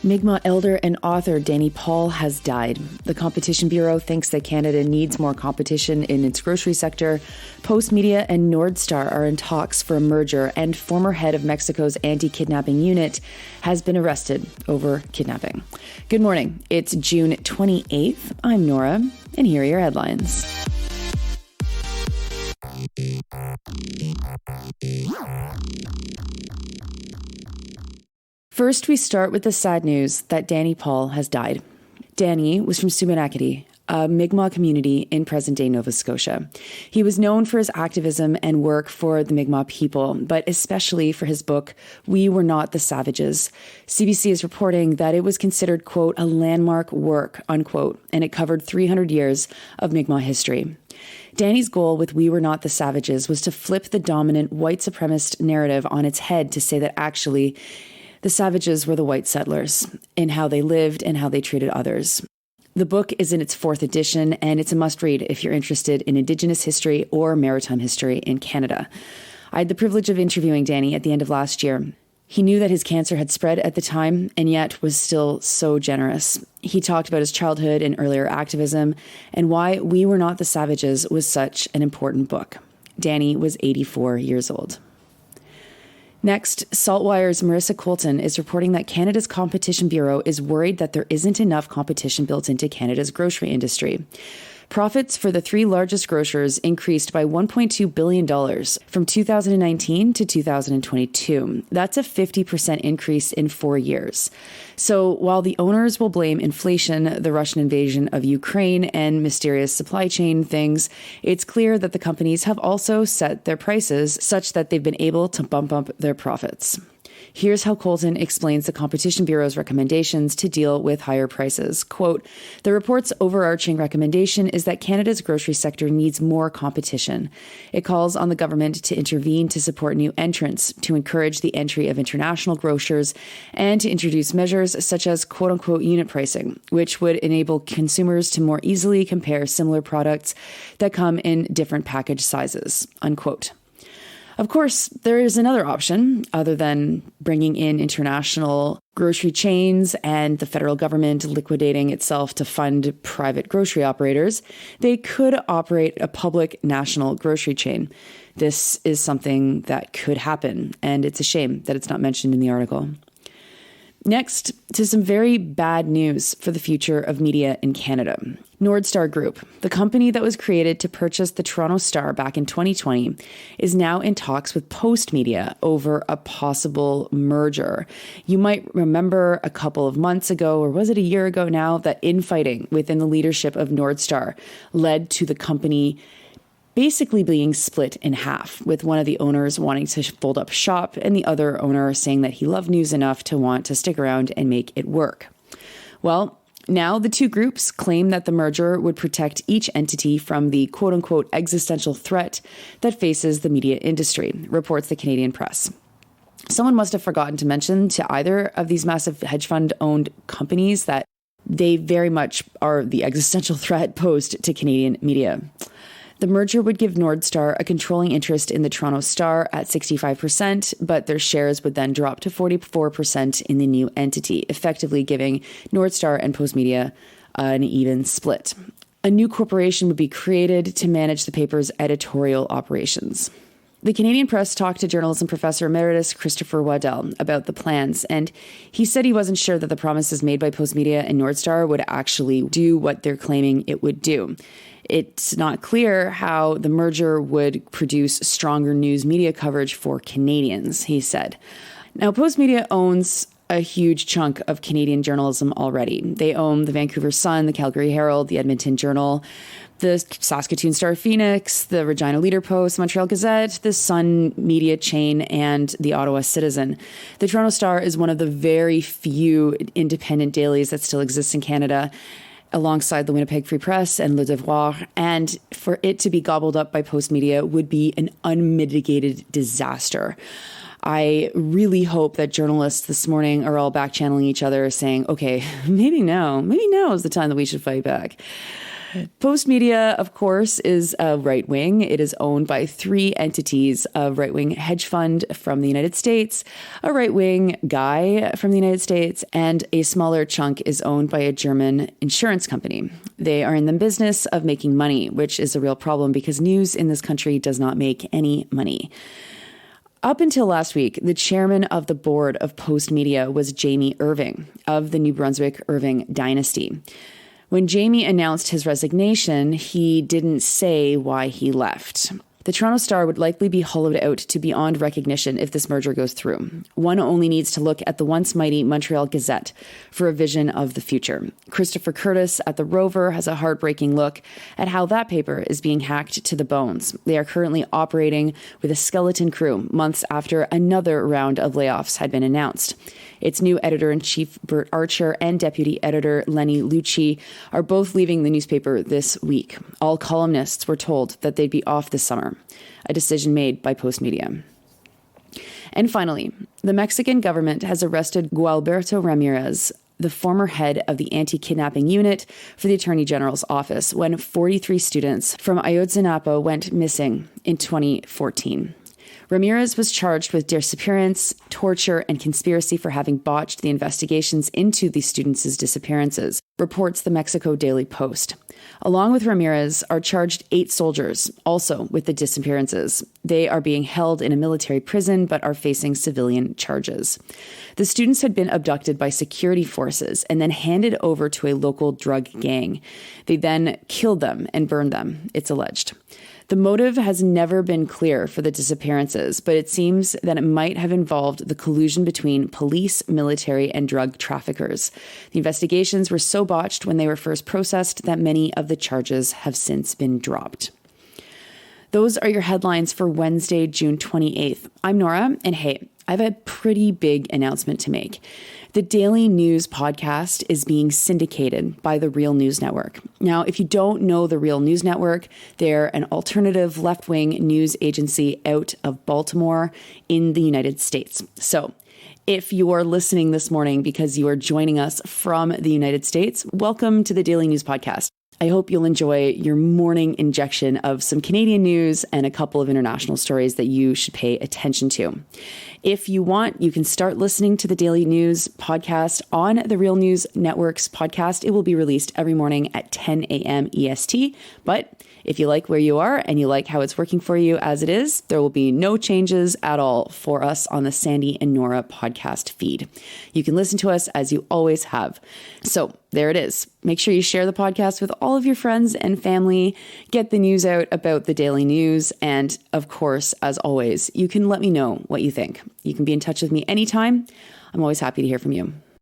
Mi'kmaq elder and author Danny Paul has died. The Competition Bureau thinks that Canada needs more competition in its grocery sector. Postmedia and Nordstar are in talks for a merger, and former head of Mexico's anti-kidnapping unit has been arrested over kidnapping. Good morning. It's June 28th. I'm Nora, and here are your headlines. First, we start with the sad news that Danny Paul has died. Danny was from Subanakati, a Mi'kmaq community in present-day Nova Scotia. He was known for his activism and work for the Mi'kmaq people, but especially for his book, We Were Not the Savages. CBC is reporting that it was considered, quote, a landmark work, unquote, and it covered 300 years of Mi'kmaq history. Danny's goal with We Were Not the Savages was to flip the dominant white supremacist narrative on its head to say that actually the savages were the white settlers in how they lived and how they treated others. The book is in its 4th edition, and it's a must-read if you're interested in Indigenous history or maritime history in Canada. I had the privilege of interviewing Danny at the end of last year. He knew that his cancer had spread at the time and yet was still so generous. He talked about his childhood and earlier activism and why We Were Not the Savages was such an important book. Danny was 84 years old. Next, Saltwire's Marissa Colton is reporting that Canada's Competition Bureau is worried that there isn't enough competition built into Canada's grocery industry. Profits for the 3 largest grocers increased by $1.2 billion from 2019 to 2022. That's a 50% increase in 4 years. So while the owners will blame inflation, the Russian invasion of Ukraine, and mysterious supply chain things, it's clear that the companies have also set their prices such that they've been able to bump up their profits. Here's how Colton explains the Competition Bureau's recommendations to deal with higher prices. Quote, the report's overarching recommendation is that Canada's grocery sector needs more competition. It calls on the government to intervene to support new entrants, to encourage the entry of international grocers, and to introduce measures such as quote-unquote unit pricing, which would enable consumers to more easily compare similar products that come in different package sizes, unquote. Of course, there is another option other than bringing in international grocery chains and the federal government liquidating itself to fund private grocery operators. They could operate a public national grocery chain. This is something that could happen, and it's a shame that it's not mentioned in the article. Next, to some very bad news for the future of media in Canada. Nordstar Group, the company that was created to purchase the Toronto Star back in 2020, is now in talks with Postmedia over a possible merger. You might remember a couple of months ago, or was it a year ago now, that infighting within the leadership of Nordstar led to the company basically being split in half, with one of the owners wanting to fold up shop and the other owner saying that he loved news enough to want to stick around and make it work. Well, now the two groups claim that the merger would protect each entity from the quote-unquote existential threat that faces the media industry, reports the Canadian Press. Someone must have forgotten to mention to either of these massive hedge fund-owned companies that they very much are the existential threat posed to Canadian media. The merger would give Nordstar a controlling interest in the Toronto Star at 65%, but their shares would then drop to 44% in the new entity, effectively giving Nordstar and Postmedia an even split. A new corporation would be created to manage the paper's editorial operations. The Canadian Press talked to journalism professor emeritus Christopher Waddell about the plans, and he said he wasn't sure that the promises made by Postmedia and Nordstar would actually do what they're claiming it would do. It's not clear how the merger would produce stronger news media coverage for Canadians, he said. Now, Postmedia owns a huge chunk of Canadian journalism already. They own the Vancouver Sun, the Calgary Herald, the Edmonton Journal, the Saskatoon Star Phoenix, the Regina Leader Post, Montreal Gazette, the Sun Media Chain, and the Ottawa Citizen. The Toronto Star is one of the very few independent dailies that still exists in Canada. alongside the Winnipeg Free Press and Le Devoir, and for it to be gobbled up by Postmedia would be an unmitigated disaster. I really hope that journalists this morning are all back channeling each other saying, okay, maybe now is the time that we should fight back. Postmedia, of course, is a right wing. It is owned by three entities: a right wing hedge fund from the United States, a right wing guy from the United States, and a smaller chunk is owned by a German insurance company. They are in the business of making money, which is a real problem because news in this country does not make any money. Up until last week, the chairman of the board of Postmedia was Jamie Irving of the New Brunswick Irving dynasty. When Jamie announced his resignation, he didn't say why he left. The Toronto Star would likely be hollowed out to beyond recognition if this merger goes through. One only needs to look at the once mighty Montreal Gazette for a vision of the future. Christopher Curtis at The Rover has a heartbreaking look at how that paper is being hacked to the bones. They are currently operating with a skeleton crew months after another round of layoffs had been announced. Its new editor-in-chief, Bert Archer, and deputy editor, Lenny Lucci, are both leaving the newspaper this week. All columnists were told that they'd be off this summer, a decision made by Postmedia. And finally, the Mexican government has arrested Gualberto Ramirez, the former head of the anti-kidnapping unit for the Attorney General's office, when 43 students from Ayotzinapa went missing in 2014. Ramirez was charged with disappearance, torture, and conspiracy for having botched the investigations into the students' disappearances, reports the Mexico Daily Post. Along with Ramirez are charged 8 soldiers, also with the disappearances. They are being held in a military prison but are facing civilian charges. The students had been abducted by security forces and then handed over to a local drug gang. They then killed them and burned them, it's alleged. The motive has never been clear for the disappearances, but it seems that it might have involved the collusion between police, military, and drug traffickers. The investigations were so botched when they were first processed that many of the charges have since been dropped. Those are your headlines for Wednesday, June 28th. I'm Nora, and hey, I have a pretty big announcement to make. The Daily News podcast is being syndicated by the Real News Network. Now, if you don't know the Real News Network, they're an alternative left-wing news agency out of Baltimore in the United States. So if you are listening this morning because you are joining us from the United States, welcome to the Daily News podcast. I hope you'll enjoy your morning injection of some Canadian news and a couple of international stories that you should pay attention to. If you want, you can start listening to the Daily News podcast on the Real News Network's podcast. It will be released every morning at 10 a.m. EST. But if you like where you are and you like how it's working for you as it is, there will be no changes at all for us on the Sandy and Nora podcast feed. You can listen to us as you always have. So there it is. Make sure you share the podcast with all of your friends and family. Get the news out about the Daily News. And of course, as always, you can let me know what you think. You can be in touch with me anytime. I'm always happy to hear from you.